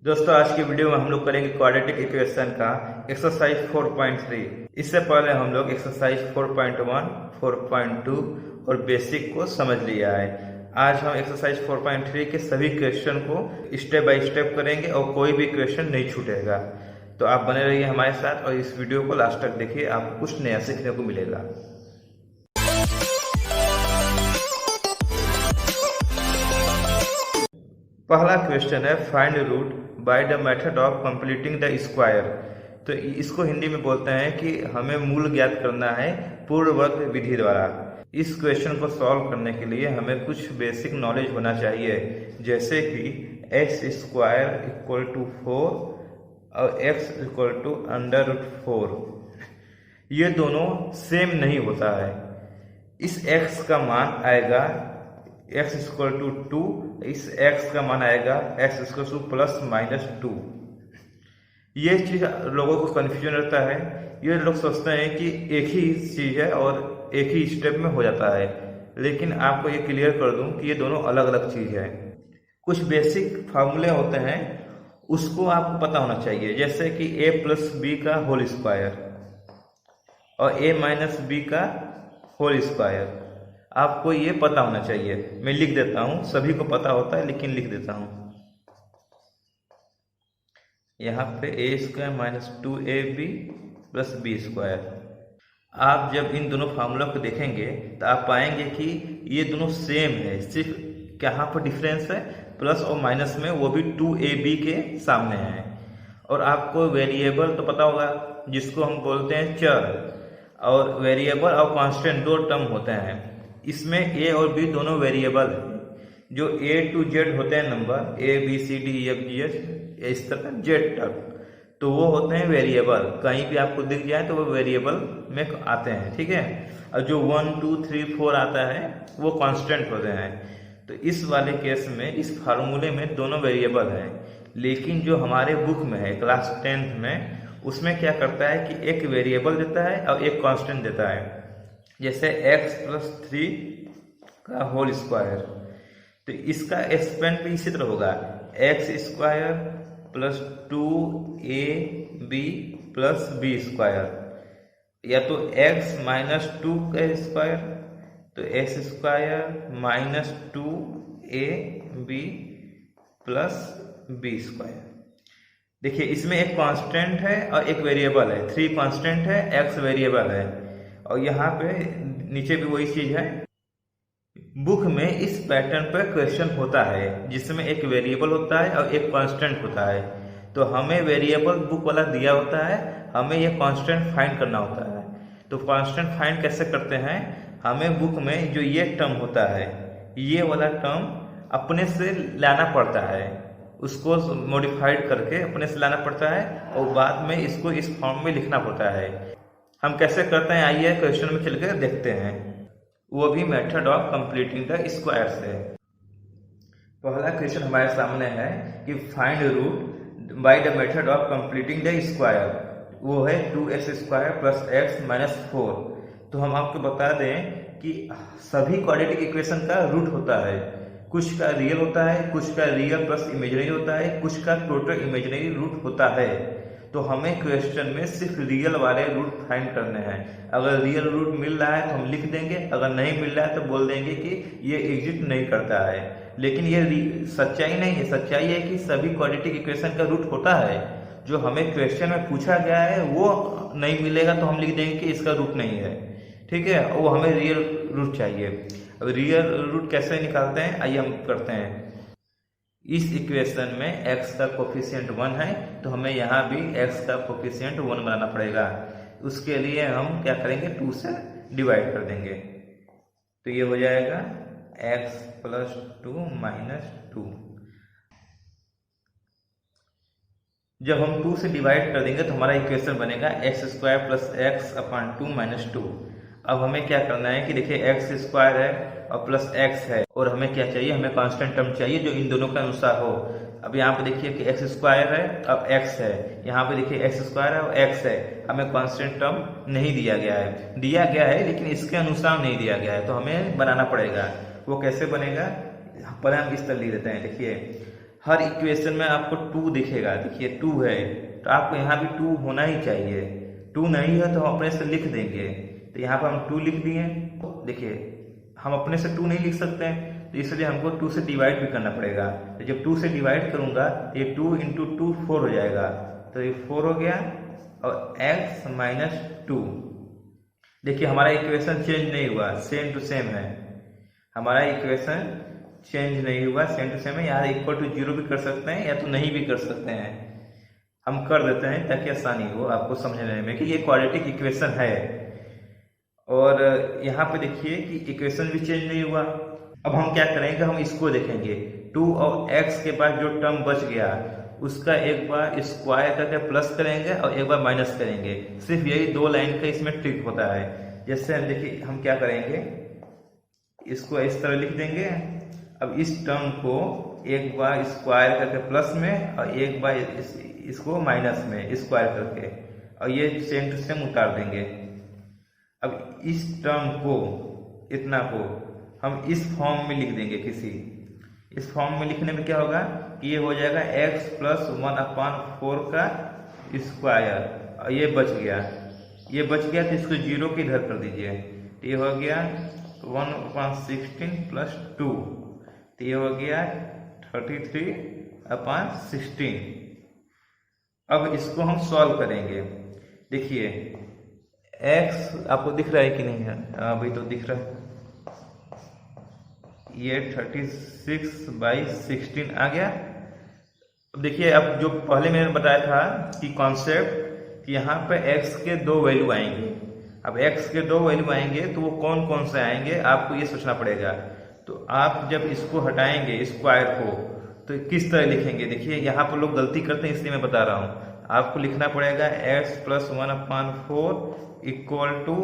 दोस्तों आज की वीडियो में हम लोग करेंगे क्वाड्रेटिक इक्वेशन का एक्सरसाइज 4.3। इससे पहले हम लोग एक्सरसाइज 4.1, 4.2 और बेसिक को समझ लिया है। आज हम एक्सरसाइज 4.3 के सभी क्वेश्चन को स्टेप बाय स्टेप करेंगे और कोई भी क्वेश्चन नहीं छूटेगा। तो आप बने रहिए हमारे साथ और इस वीडियो को लास्ट तक देखिए, आपको कुछ नया सीखने को मिलेगा। पहला क्वेश्चन है find root by the method of completing the square. तो इसको हिंदी में बोलते हैं कि हमें मूल ज्ञात करना है पूर्ववर्त विधि द्वारा। इस क्वेश्चन को सॉल्व करने के लिए हमें कुछ बेसिक नॉलेज होना चाहिए, जैसे कि x स्क्वायर इक्वल टू 4 और x इक्वल टू √4। ये दोनों सेम नहीं होता है। इस x का मान आएगा x इक्वल टू 2, इस x का मान आएगा x इक्वल टू ±2। ये चीज लोगों को कंफ्यूजन रहता है। ये लोग सोचते हैं कि एक ही चीज है और एक ही स्टेप में हो जाता है, लेकिन आपको ये क्लियर कर दूं कि ये दोनों अलग अलग चीज है। कुछ बेसिक फार्मूले होते हैं, उसको आपको पता होना चाहिए, जैसे कि a + b का होल स्क्वायर और a - b का होल स्क्वायर। आपको ये पता होना चाहिए। मैं लिख देता हूं, सभी को पता होता है लेकिन लिख देता हूं। यहाँ पे a² - 2ab + b²। आप जब इन दोनों फार्मूला को देखेंगे तो आप पाएंगे कि ये दोनों सेम है, सिर्फ कहाँ पर डिफरेंस है, प्लस और माइनस में, वो भी 2ab के सामने है। और आपको वेरिएबल तो पता होगा, जिसको हम बोलते हैं चर। और वेरिएबल और कांस्टेंट दो टर्म होते हैं। इसमें a और b दोनों वेरिएबल है। जो a to z होते हैं number a b c d e f g h, इस तरह z तक, तो वो होते हैं वेरिएबल। कहीं भी आपको दिख जाए तो वो वेरिएबल में आते हैं, ठीक है। और जो 1 2 3 4 आता है वो कांस्टेंट होते हैं। तो इस वाले केस में इस फार्मूले में दोनों वेरिएबल हैं, लेकिन जो हमारे बुक में है क्लास 10th में, उसमें क्या करता है कि एक वेरिएबल देता है और एक कांस्टेंट देता है। जैसे x + 3 का होल स्क्वायर, तो इसका एक्सपेंड भी इसी तरह होगा, x² + 2ab + b²। या तो x - 2 का स्क्वायर, तो x² - 2ab + b²। देखिए इसमें एक कांस्टेंट है और एक वेरिएबल है। 3 कांस्टेंट है, x वेरिएबल है। और यहाँ पे नीचे भी वही चीज है। बुक में इस पैटर्न पर क्वेश्चन होता है, जिसमें एक वेरिएबल होता है और एक कांस्टेंट होता है। तो हमें वेरिएबल बुक वाला दिया होता है, हमें ये कांस्टेंट फाइंड करना होता है। तो कांस्टेंट फाइंड कैसे करते हैं? हमें बुक में जो ये टर्म होता है, ये वाला टर्म अपने से लाना पड़ता है, उसको मॉडिफाइड करके अपने से लाना पड़ता है और बाद में इसको इस फॉर्म में लिखना पड़ता है। हम कैसे करते हैं, आइए क्वेश्चन में चलकर देखते हैं, वो भी method of completing the square से। पहला क्वेश्चन हमारे सामने है कि find root by the method of completing the square. वो है 2x² + x - 4। तो हम आपको बता दें कि सभी क्वाड्रेटिक इक्वेशन का रूट होता है। कुछ का रियल होता है, कुछ का रियल प्लस इमेजिनरी होता है, कुछ का टोटल इमेजिनरी रूट होता है। तो हमें क्वेश्चन में सिर्फ रियल वाले रूट फाइंड करने हैं। अगर रियल रूट मिल रहा है तो हम लिख देंगे, अगर नहीं मिल रहा है तो बोल देंगे कि ये एग्जिस्ट नहीं करता है। लेकिन ये सच्चाई नहीं है। सच्चाई है कि सभी क्वाड्रेटिक इक्वेशन का रूट होता है। जो हमें क्वेश्चन में पूछा गया है वो नहीं मिलेगा तो हम लिख देंगे कि इसका रूट नहीं है, ठीक है। वो हमें रियल रूट चाहिए। अब रियल रूट कैसे निकालते हैं, आइए हम करते हैं। इस इक्वेशन में x का कोफिशिएंट 1 है, तो हमें यहाँ भी x का कोफिशिएंट 1 बनाना पड़ेगा। उसके लिए हम क्या करेंगे, 2 से डिवाइड कर देंगे। तो ये हो जाएगा x + 2 - 2। जब हम 2 से डिवाइड कर देंगे तो हमारा इक्वेशन बनेगा x² + x/2 - 2। अब हमें क्या करना है कि देखिए x² है और प्लस x है, और हमें क्या चाहिए, हमें कांस्टेंट टर्म चाहिए जो इन दोनों के अनुसार हो। अब यहाँ पे देखिए कि x² है, अब x है, यहाँ पे देखिए x² है और x है। हमें कांस्टेंट टर्म नहीं दिया गया है, दिया गया है लेकिन इसके अनुसार नहीं दिया गया है, तो हमें बनाना पड़ेगा। वो कैसे बनेगा, पहले हम इस तरह लिख देते हैं। देखिए हर इक्वेशन में आपको 2 दिखेगा, देखिए 2 है तो आपको यहाँ भी 2 होना ही चाहिए। 2 नहीं है तो हम अपने से लिख देंगे, तो यहाँ पर हम 2 लिख दिए। देखिए हम अपने से 2 नहीं लिख सकते हैं, तो इसलिए हमको 2 से डिवाइड भी करना पड़ेगा। तो जब 2 से डिवाइड करूंगा ये 2 इंटू 2 4 हो जाएगा, तो ये 4 हो गया और x माइनस 2। देखिए हमारा इक्वेशन चेंज नहीं हुआ, सेम टू सेम है, हमारा इक्वेशन चेंज नहीं हुआ, सेम टू सेम है। यहाँ इक्वल टू 0 भी कर सकते हैं या तो नहीं भी कर सकते हैं, हम कर देते हैं ताकि आसानी हो आपको समझने में कि ये क्वाड्रेटिक इक्वेशन है। और यहाँ पे देखिए कि इक्वेशन भी चेंज नहीं हुआ। अब हम क्या करेंगे, हम इसको देखेंगे 2 और x के बाद जो टर्म बच गया उसका एक बार स्क्वायर करके प्लस करेंगे और एक बार माइनस करेंगे। सिर्फ यही 2 लाइन का इसमें ट्रिक होता है। जैसे हम देखिए हम क्या करेंगे, इसको इस तरह लिख देंगे। अब इस टर्म को एक बार स्क्वायर करके प्लस में और एक बार इसको माइनस में स्क्वायर करके, और ये सेम टू सेम उतार देंगे। अब इस टर्म को, इतना को हम इस फॉर्म में लिख देंगे किसी। इस फॉर्म में लिखने में क्या होगा कि ये हो जाएगा x प्लस 1/4 का स्क्वायर, और ये बच गया, ये बच गया तो इसको 0 के इधर कर दीजिए, तो ये हो गया 1/16 प्लस 2, तो ये हो गया 33/16। अब इसको हम सॉल्व करेंगे। देखिए x आपको दिख रहा है कि नहीं है, अभी तो दिख रहा है, ये 36/16 आ गया। अब देखिए अब जो पहले मैंने बताया था कि कॉन्सेप्ट, यहाँ पे x के 2 वैल्यू आएंगे। अब x के 2 वैल्यू आएंगे तो वो कौन कौन से आएंगे आपको ये सोचना पड़ेगा। तो आप जब इसको हटाएंगे स्क्वायर को तो किस तरह लिखेंगे, देखिए यहाँ पर लोग गलती करते हैं इसलिए मैं बता रहा हूँ। आपको लिखना पड़ेगा x plus 1/4 equal two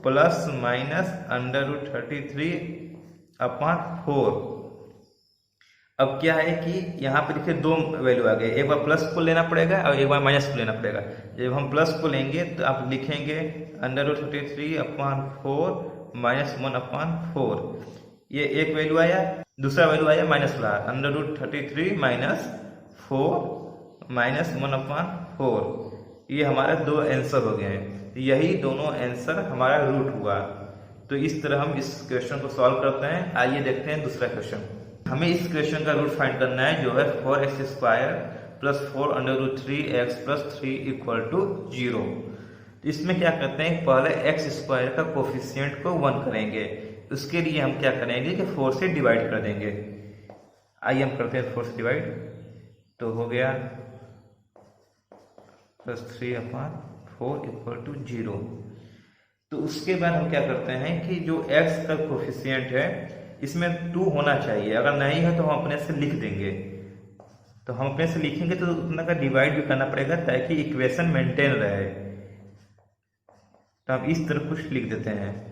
plus minus √33/4। अब क्या है कि यहाँ पे देखिए 2 वैल्यू आ गए, एक बार प्लस को लेना पड़ेगा और एक बार माइनस को लेना पड़ेगा। जब हम प्लस को लेंगे तो आप लिखेंगे √33/4 माइनस 1/4, ये एक वैल्यू आया। दूसरा वैल्यू आया माइनस वाला, √33 माइनस 4 माइनस 1/4। ये हमारे 2 आंसर हो गए हैं, यही दोनों आंसर हमारा रूट हुआ। तो इस तरह हम इस क्वेश्चन को सॉल्व करते हैं। आइए देखते हैं दूसरा क्वेश्चन। हमें इस क्वेश्चन का रूट फाइंड करना है जो है 4x² plus 4 √3x plus 3 equal to 0। तो इसमें क्या करते हैं, पहले x² का कोफिशिएंट को 1 करेंगे। उसके लिए हम क्या करेंगे कि 4 से डिवाइड कर देंगे। आइए हम करते हैं 4 से डिवाइड, तो हो गया प्लस 3/4 इक्वल टू 0। तो उसके बाद हम क्या करते हैं कि जो x का कोफिशिएंट है इसमें 2 होना चाहिए, अगर नहीं है तो हम अपने से लिख देंगे। तो हम अपने से लिखेंगे तो उतना का डिवाइड भी करना पड़ेगा ताकि इक्वेशन मेंटेन रहे। तो हम इस तरह कुछ लिख देते हैं।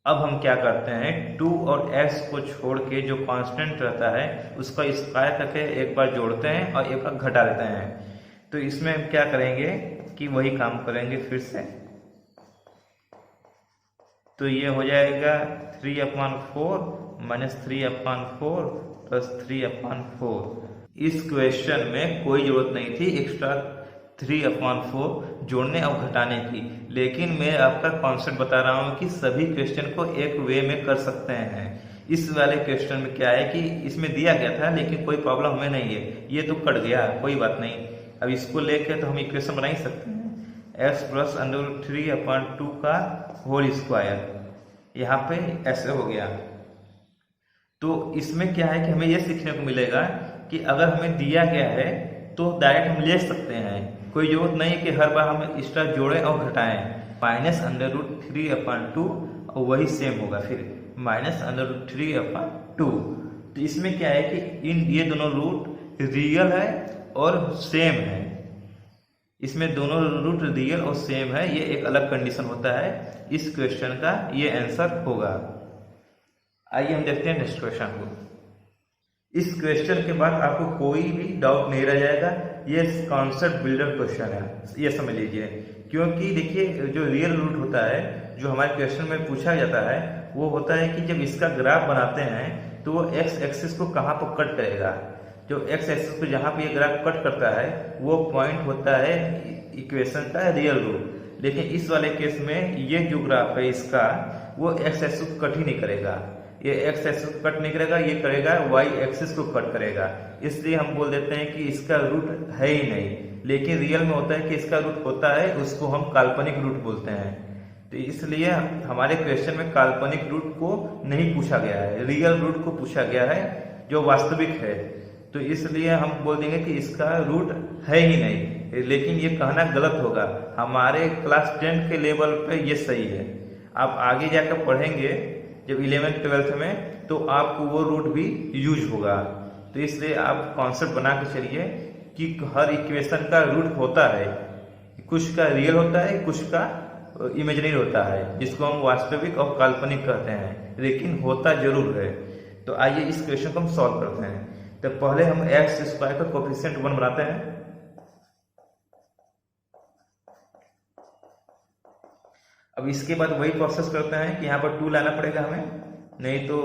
अब हम क्या करते हैं, 2 और x को छोड़ के जो कांस्टेंट रहता है उसका स्क्वायर करके एक बार जोड़ते हैं और एक बार घटा देते हैं। तो इसमें हम क्या करेंगे कि वही काम करेंगे फिर से। तो ये हो जाएगा 3/4 माइनस 3/4 प्लस 3/4। इस क्वेश्चन में कोई जरूरत नहीं थी एक्स्ट्रा 3/4 जोड़ने और घटाने की, लेकिन मैं आपका कॉन्सेप्ट बता रहा हूँ कि सभी क्वेश्चन को एक वे में कर सकते हैं। इस वाले क्वेश्चन में क्या है कि इसमें दिया गया था लेकिन कोई प्रॉब्लम हमें नहीं है, ये तो कट गया, कोई बात नहीं। अब इसको लेके तो हम इक्वेशन बना ही सकते हैं, x प्लस √3/2 का होल स्क्वायर, यहाँ पे ऐसे हो गया। तो इसमें क्या है कि हमें यह सीखने को मिलेगा कि अगर हमें दिया गया है तो डायरेक्ट हम ले सकते हैं, कोई जरूरत नहीं कि हर बार हम एक्स्ट्रा जोड़ें और घटाएं। माइनस √3/2 और वही सेम होगा फिर माइनस √3/2। तो इसमें क्या है कि ये दोनों रूट रियल है और सेम है, इसमें दोनों रूट रियल और सेम है, ये एक अलग कंडीशन होता है। इस क्वेश्चन का ये आंसर होगा। आइए हम देखते हैं नेक्स्ट क्वेश्चन को। इस क्वेश्चन के बाद आपको कोई भी डाउट नहीं रह जाएगा, ये कॉन्सेप्ट बिल्डर क्वेश्चन है, ये समझ लीजिए। क्योंकि देखिए जो रियल रूट होता है जो हमारे क्वेश्चन में पूछा जाता है वो होता है कि जब इसका ग्राफ बनाते हैं तो वो एक्स एक्सिस को कहाँ पर कट करेगा। जो एक्स एक्सिस को जहाँ पे ये ग्राफ कट करता है वो पॉइंट होता है इक्वेशन का रियल रूट। लेकिन इस वाले केस में ये जो ग्राफ है इसका वो एक्स एक्सिस को कट ही नहीं करेगा, ये एक्स एक्सिस को कट नहीं करेगा, ये करेगा वाई एक्सिस को कट करेगा। इसलिए हम बोल देते हैं कि इसका रूट है ही नहीं। लेकिन रियल में होता है कि इसका रूट होता है, उसको हम काल्पनिक रूट बोलते हैं। तो इसलिए हमारे क्वेश्चन में काल्पनिक रूट को नहीं पूछा गया है, रियल रूट को पूछा गया है जो वास्तविक है। तो इसलिए हम बोल देंगे कि इसका रूट है ही नहीं। लेकिन ये कहना गलत होगा, हमारे क्लास 10 के लेवल पे ये सही है। आप आगे जाकर पढ़ेंगे जब 11th 12th में, तो आपको वो रूट भी यूज होगा। तो इसलिए आप कॉन्सेप्ट बना के चलिए कि हर इक्वेशन का रूट होता है, कुछ का रियल होता है, कुछ का इमेजिनरी होता है, जिसको हम वास्तविक और काल्पनिक कहते हैं, लेकिन होता जरूर है। तो आइए इस क्वेश्चन को हम सॉल्व करते हैं। तो पहले हम एक्स स्क्वायर का कोफिशिएंट 1 बनाते हैं। अब इसके बाद वही प्रोसेस करते हैं कि यहाँ पर 2 लाना पड़ेगा हमें, नहीं तो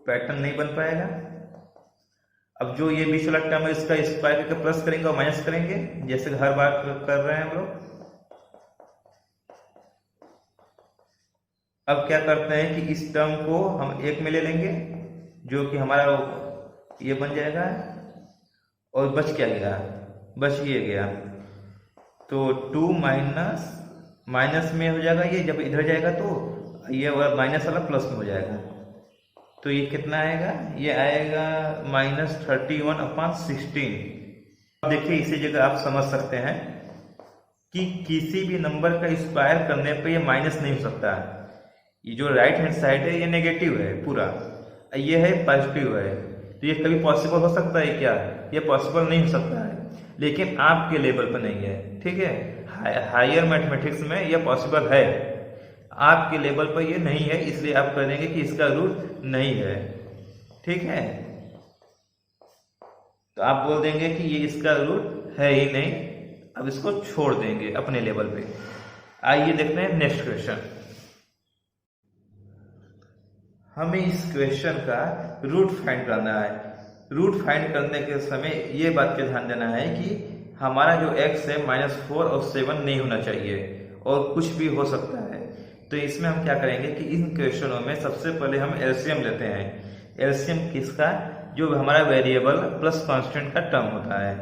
पैटर्न नहीं बन पाएगा। अब जो ये बीच वाला टर्म है इसका स्क्वायर करके प्लस करेंगे और माइनस करेंगे, जैसे हर बार कर रहे हैं हम लोग। अब क्या करते हैं कि इस टर्म को हम 1 में ले लेंगे, जो कि हमारा ये बन जाएगा, और बच क्या गया, बच ये गया। तो 2 माइनस में हो जाएगा, ये जब इधर जाएगा तो ये माइनस वाला प्लस में हो जाएगा। तो ये कितना आएगा, ये आएगा -31/16। अब देखिए इसी जगह आप समझ सकते हैं कि किसी भी नंबर का स्क्वायर करने पे ये माइनस नहीं हो सकता। ये जो राइट हैंड साइड है ये नेगेटिव है पूरा, ये है पॉजिटिव है। तो ये कभी पॉसिबल हो सकता है क्या, ये पॉसिबल नहीं हो सकता है। लेकिन आपके लेवल पर नहीं है, ठीक है। हायर मैथमेटिक्स में ये पॉसिबल है, आपके लेवल पर ये नहीं है, इसलिए आप कह देंगे कि इसका रूट नहीं है, ठीक है। तो आप बोल देंगे कि ये इसका रूट है ही नहीं, अब इसको छोड़ देंगे अपने लेवल पे। आइए देखते हैं नेक्स्ट क्वेश्चन। हमें इस क्वेश्चन का रूट फाइंड करना है। रूट फाइंड करने के समय ये बात पे ध्यान देना है कि हमारा जो x है -4 और 7 नहीं होना चाहिए, और कुछ भी हो सकता है। तो इसमें हम क्या करेंगे कि इन क्वेश्चनों में सबसे पहले हम एलसीएम लेते हैं। एलसीएम किसका, जो हमारा वेरिएबल प्लस कांस्टेंट का टर्म होता है।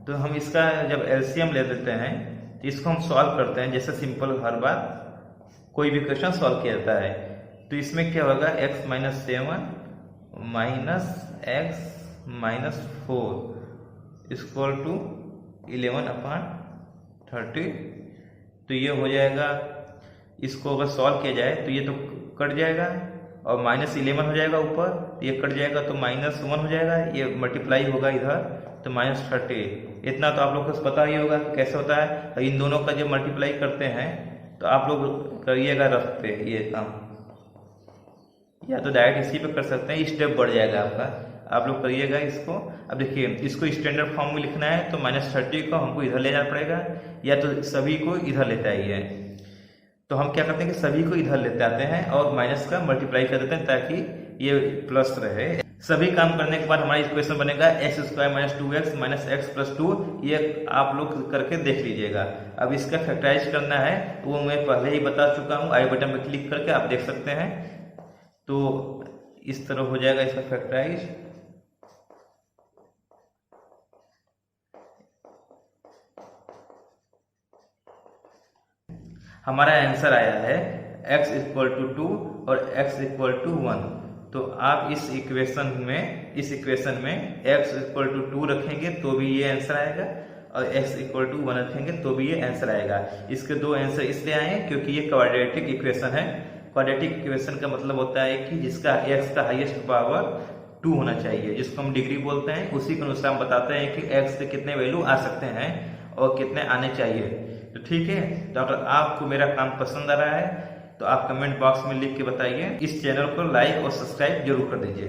तो हम इसका जब एलसीएम ले लेते हैं तो इसको हम सॉल्व करते हैं, जैसे सिंपल हर बार कोई भी क्वेश्चन सॉल्व किया जाता है। तो इसमें क्या होगा, x - 7 -x - 4 = 11/30। तो ये हो जाएगा, इसको अगर सॉल्व किया जाए तो ये तो कट जाएगा और -11 हो जाएगा ऊपर, ये कट जाएगा तो -1 हो जाएगा, ये मल्टीप्लाई होगा इधर तो -30। इतना तो आप लोग को पता ही होगा कैसे होता है। इन दोनों का जब मल्टीप्लाई करते हैं तो आप लोग करिएगा रफ पे ये काम, या तो डायरेक्ट इसी पे कर सकते हैं, स्टेप बढ़ जाएगा आपका, आप लोग करिएगा इसको। अब देखिए इसको स्टैंडर्ड फॉर्म में लिखना है तो -30 को हमको इधर ले जाना पड़ेगा, या तो सभी को इधर लेते आइए। तो हम क्या करते हैं कि सभी को इधर लेते आते हैं और माइनस का मल्टीप्लाई कर देते हैं ताकि ये प्लस रहे। सभी काम करने के बाद हमारा इक्वेशन बनेगा x² - 2x - x + 2। ये आप लोग करके देख लीजिएगा। अब इसका फैक्टराइज करना है वो मैं पहले ही बता चुका हूँ, आई बटन में क्लिक करके आप देख सकते हैं। तो इस तरह हो जाएगा इसका फैक्टराइज। हमारा आंसर आया है x = 2 और x = 1। तो आप इस इक्वेशन में x = 2 रखेंगे तो भी ये आंसर आएगा, और x = 1 रखेंगे तो भी ये आंसर आएगा। इसके दो आंसर इसलिए आए क्योंकि ये क्वाड्रेटिक इक्वेशन है। क्वाड्रेटिक इक्वेशन का मतलब होता है कि जिसका x का हाईएस्ट पावर 2 होना चाहिए, जिसको हम डिग्री बोलते हैं। उसी के अनुसार हम बताते हैं कि x से कितने वैल्यू आ सकते हैं और कितने आने चाहिए। तो ठीक है, तो अगर आपको मेरा काम पसंद आ रहा है तो आप कमेंट बॉक्स में लिख के बताइए। इस चैनल को लाइक और सब्सक्राइब जरूर कर दीजिए।